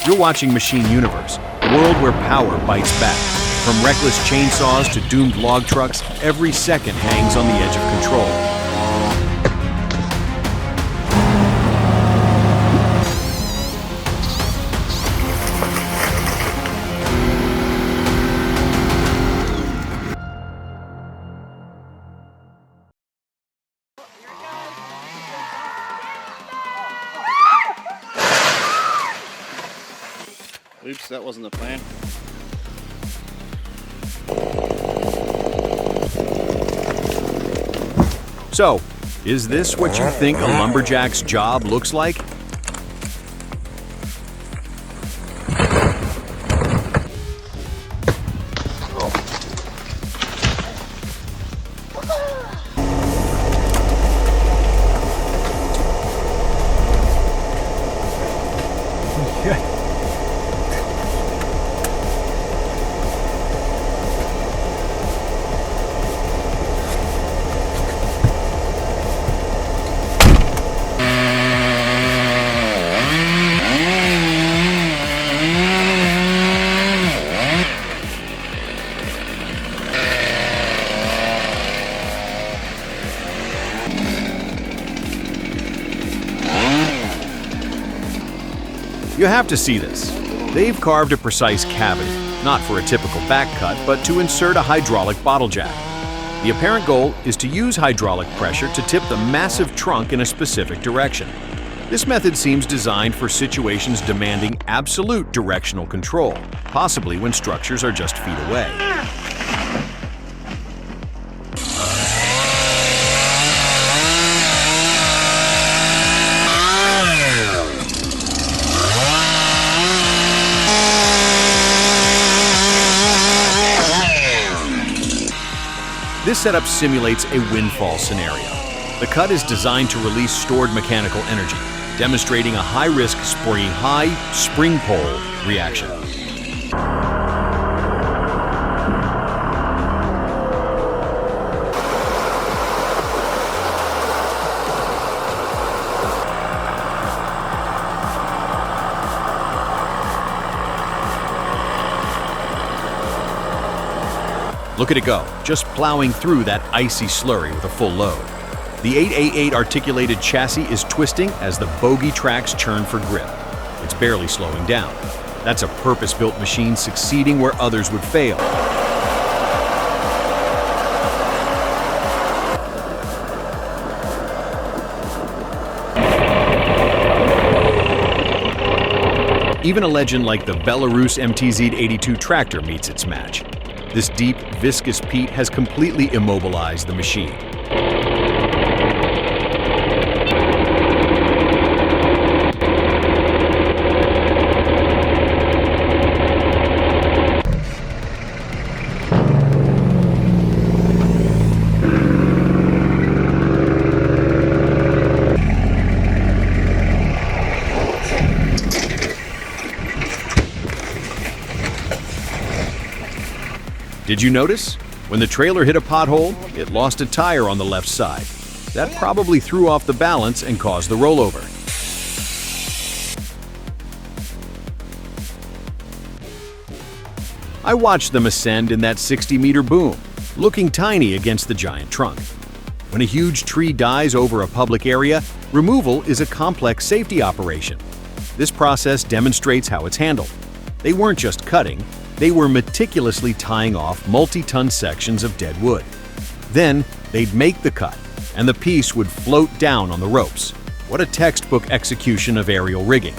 You're watching Machine Universe, a world where power bites back. From reckless chainsaws to doomed log trucks, every second hangs on the edge of control. Oops, that wasn't the plan. So, is this what you think a lumberjack's job looks like? You have to see this. They've carved a precise cavity, not for a typical back cut, but to insert a hydraulic bottle jack. The apparent goal is to use hydraulic pressure to tip the massive trunk in a specific direction. This method seems designed for situations demanding absolute directional control, possibly when structures are just feet away. This setup simulates a windfall scenario. The cut is designed to release stored mechanical energy, demonstrating a high-risk spring-high spring pole reaction. Look at it go, just plowing through that icy slurry with a full load. The 888 articulated chassis is twisting as the bogie tracks churn for grip. It's barely slowing down. That's a purpose-built machine succeeding where others would fail. Even a legend like the Belarus MTZ-82 tractor meets its match. This deep, viscous peat has completely immobilized the machine. Did you notice? When the trailer hit a pothole, it lost a tire on the left side. That probably threw off the balance and caused the rollover. I watched them ascend in that 60-meter boom, looking tiny against the giant trunk. When a huge tree dies over a public area, removal is a complex safety operation. This process demonstrates how it's handled. They weren't just cutting, they were meticulously tying off multi-ton sections of dead wood. Then, they'd make the cut, and the piece would float down on the ropes. What a textbook execution of aerial rigging.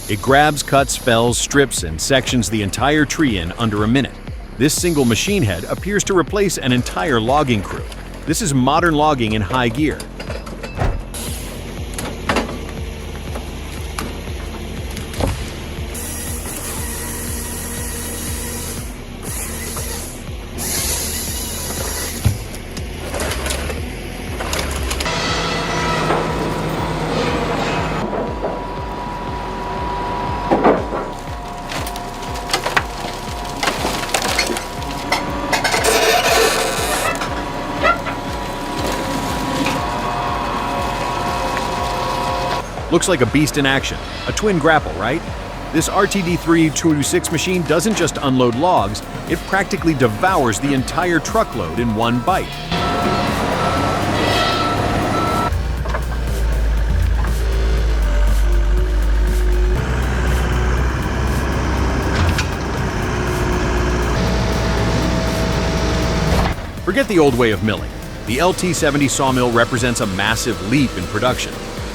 It grabs, cuts, fells, strips, and sections the entire tree in under a minute. This single machine head appears to replace an entire logging crew. This is modern logging in high gear. Looks like a beast in action, a twin grapple, right? This RTD3 226 machine doesn't just unload logs, it practically devours the entire truckload in one bite. Forget the old way of milling. The LT70 sawmill represents a massive leap in production.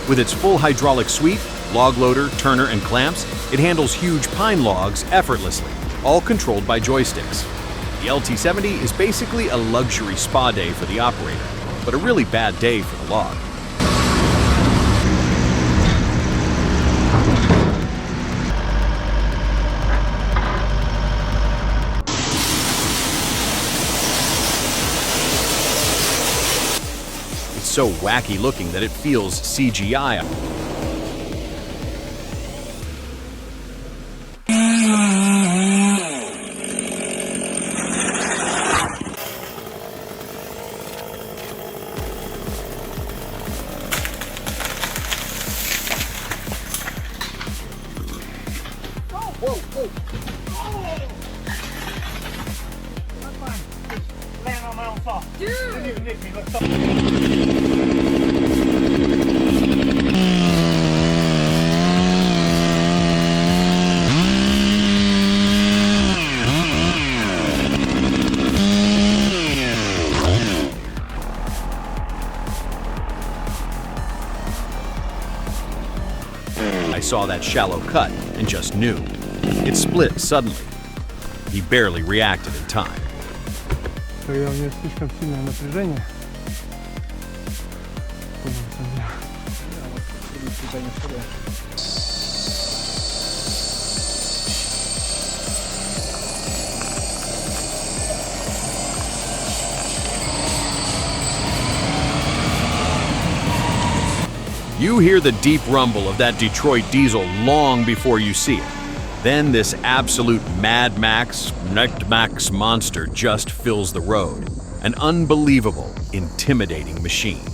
With its full hydraulic suite, log loader, turner, and clamps, it handles huge pine logs effortlessly, all controlled by joysticks. The LT70 is basically a luxury spa day for the operator, but a really bad day for the log. It's so wacky looking that it feels CGI. Whoa, whoa. Oh! That's fine. Just land on my own saw. Dude! Didn't even nick me. Let's stop. I saw that shallow cut and just knew. It split suddenly. He barely reacted in time. Когда у меня слишком сильное напряжение. You hear the deep rumble of that Detroit diesel long before you see it. Then this absolute Mad Max, Max monster just fills the road. An unbelievable, intimidating machine.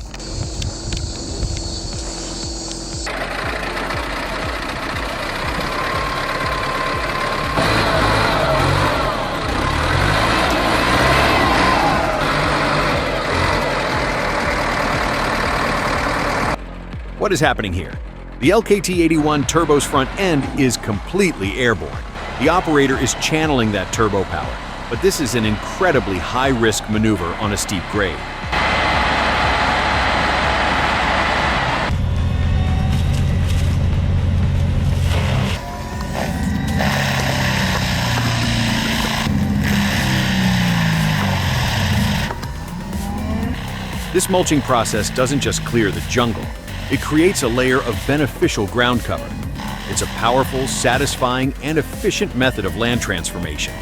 What is happening here? The LKT-81 turbo's front end is completely airborne. The operator is channeling that turbo power, but this is an incredibly high-risk maneuver on a steep grade. This mulching process doesn't just clear the jungle. It creates a layer of beneficial ground cover. It's a powerful, satisfying, and efficient method of land transformation.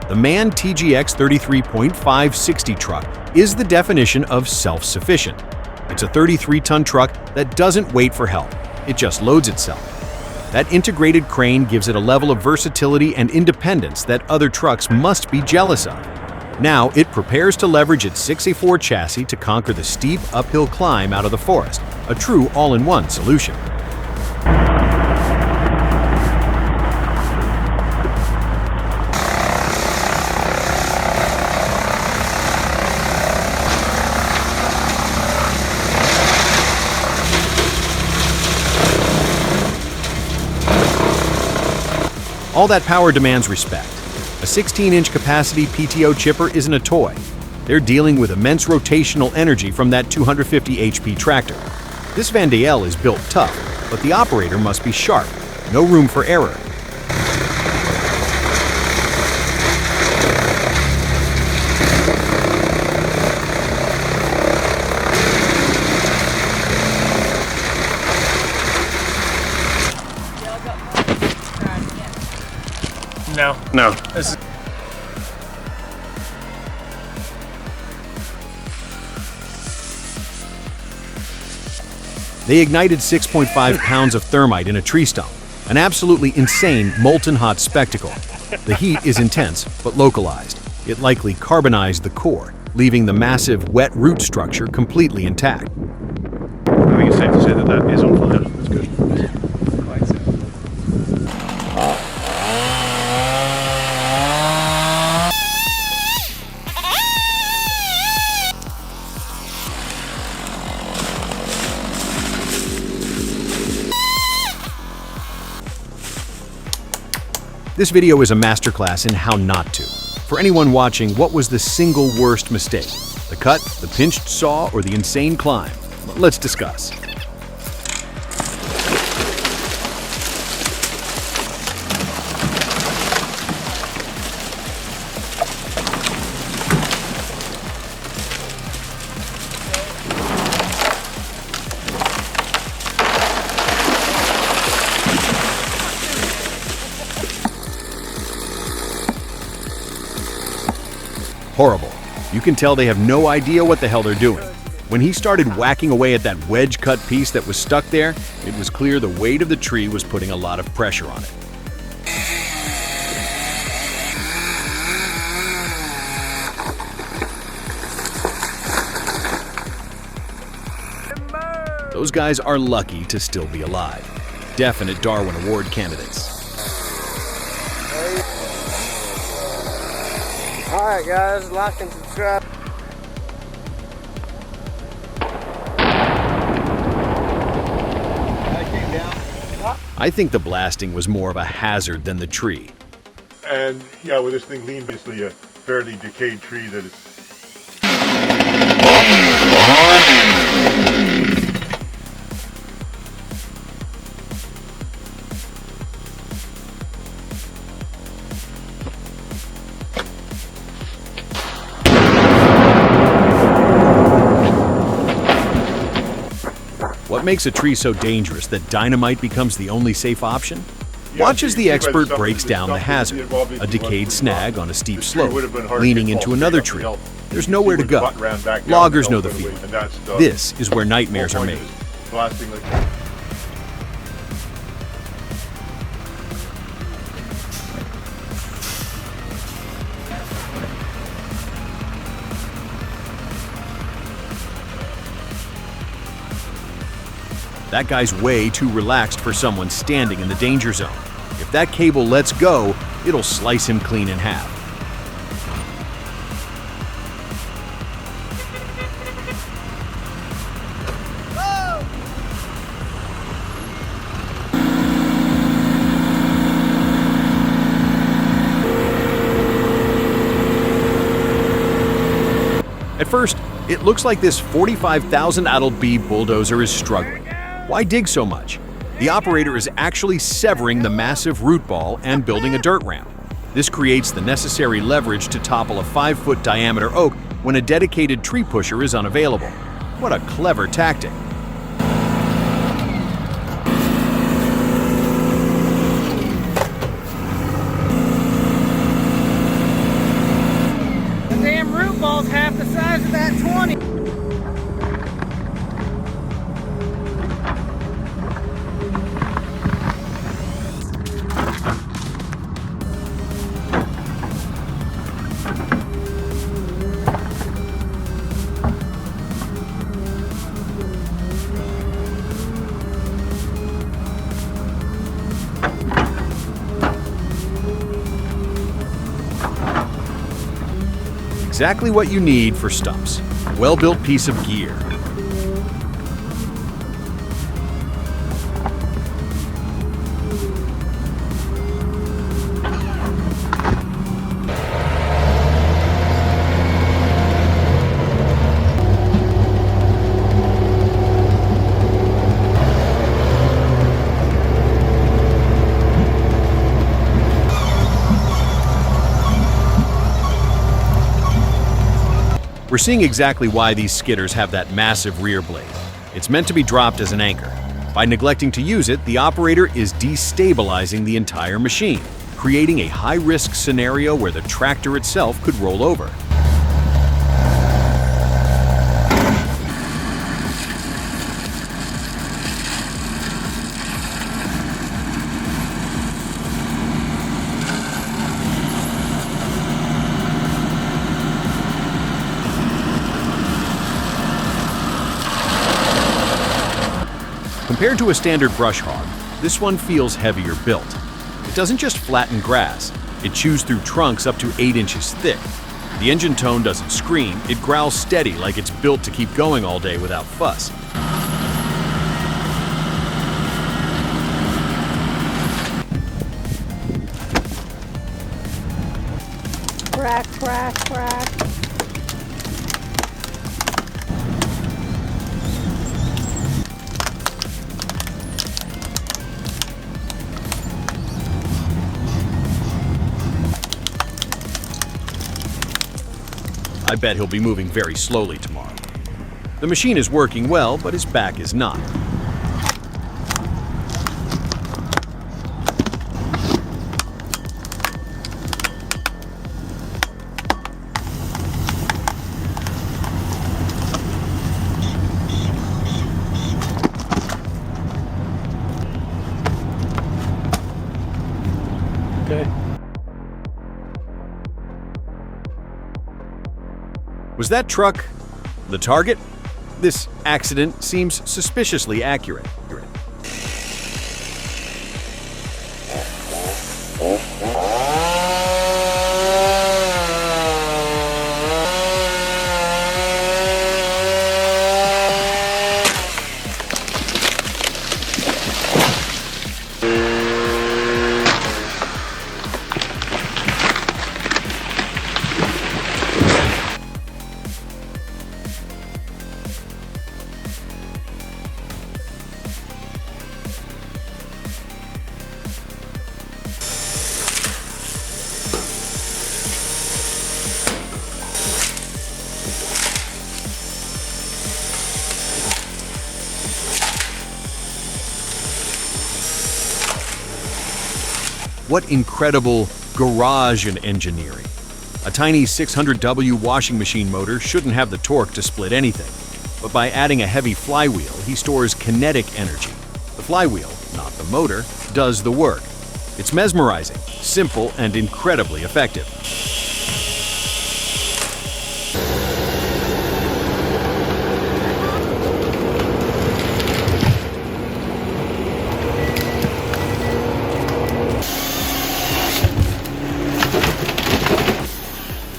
The MAN TGX 33.560 truck is the definition of self-sufficient. It's a 33-ton truck that doesn't wait for help, it just loads itself. That integrated crane gives it a level of versatility and independence that other trucks must be jealous of. Now it prepares to leverage its 6A4 chassis to conquer the steep uphill climb out of the forest, a true all-in-one solution. All that power demands respect. A 16-inch capacity PTO chipper isn't a toy. They're dealing with immense rotational energy from that 250 HP tractor. This Van Dale is built tough, but the operator must be sharp. No room for error. No. No. This is They ignited 6.5 pounds of thermite in a tree stump, an absolutely insane molten hot spectacle. The heat is intense but localized. It likely carbonized the core, leaving the massive wet root structure completely intact. I think it's safe to say that that is on fire. That's good. quite so. This video is a masterclass in how not to. For anyone watching, what was the single worst mistake? The cut, the pinched saw, or the insane climb? Let's discuss. Horrible. You can tell they have no idea what the hell they're doing. When he started whacking away at that wedge-cut piece that was stuck there, it was clear the weight of the tree was putting a lot of pressure on it. Those guys are lucky to still be alive. Definite Darwin Award candidates. Alright guys, like and subscribe. I think the blasting was more of a hazard than the tree. And yeah, with this thing lean, basically a fairly decayed tree that is. What makes a tree so dangerous that dynamite becomes the only safe option? Watch as the expert breaks down the hazard, a decayed snag on a steep slope, leaning into another tree. There's nowhere to go. Loggers know the feel. This is where nightmares are made. That guy's way too relaxed for someone standing in the danger zone. If that cable lets go, it'll slice him clean in half. At first, it looks like this 45,000 adult bee bulldozer is struggling. Why dig so much? The operator is actually severing the massive root ball and building a dirt ramp. This creates the necessary leverage to topple a 5-foot diameter oak when a dedicated tree pusher is unavailable. What a clever tactic. The damn root ball's half the size of that 20. Exactly what you need for stumps. A well-built piece of gear. We're seeing exactly why these skidders have that massive rear blade. It's meant to be dropped as an anchor. By neglecting to use it, the operator is destabilizing the entire machine. creating a high-risk scenario where the tractor itself could roll over. Compared to a standard brush hog, this one feels heavier built. It doesn't just flatten grass, it chews through trunks up to 8 inches thick. The engine tone doesn't scream, it growls steady like it's built to keep going all day without fuss. Crack, crack, crack. I bet he'll be moving very slowly tomorrow. The machine is working well, but his back is not. Okay. Was that truck the target? This accident seems suspiciously accurate. What incredible garage and engineering. A tiny 600W washing machine motor shouldn't have the torque to split anything. But by adding a heavy flywheel, he stores kinetic energy. The flywheel, not the motor, does the work. It's mesmerizing, simple, and incredibly effective.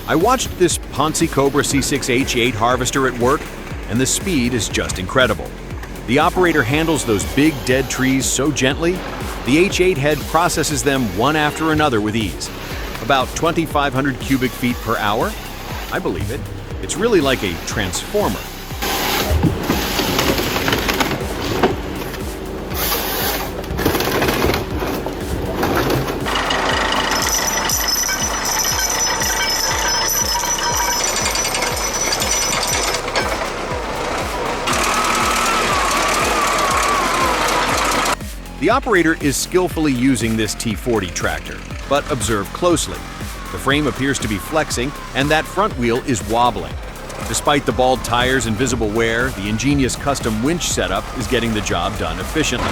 I watched this Ponzi Cobra C6H8 harvester at work, and the speed is just incredible. The operator handles those big dead trees so gently, the H8 head processes them one after another with ease. About 2,500 cubic feet per hour? I believe it. It's really like a transformer. The operator is skillfully using this T40 tractor, but observe closely. The frame appears to be flexing, and that front wheel is wobbling. Despite the bald tires and visible wear, the ingenious custom winch setup is getting the job done efficiently.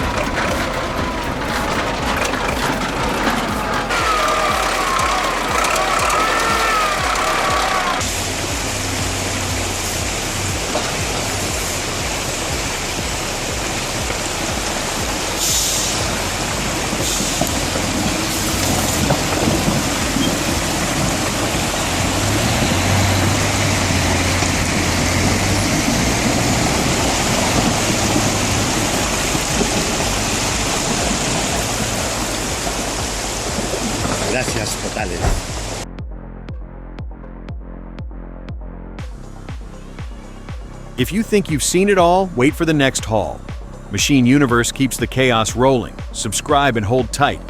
Gracias totales. If you think you've seen it all, wait for the next haul. Machine Universe keeps the chaos rolling. Subscribe and hold tight.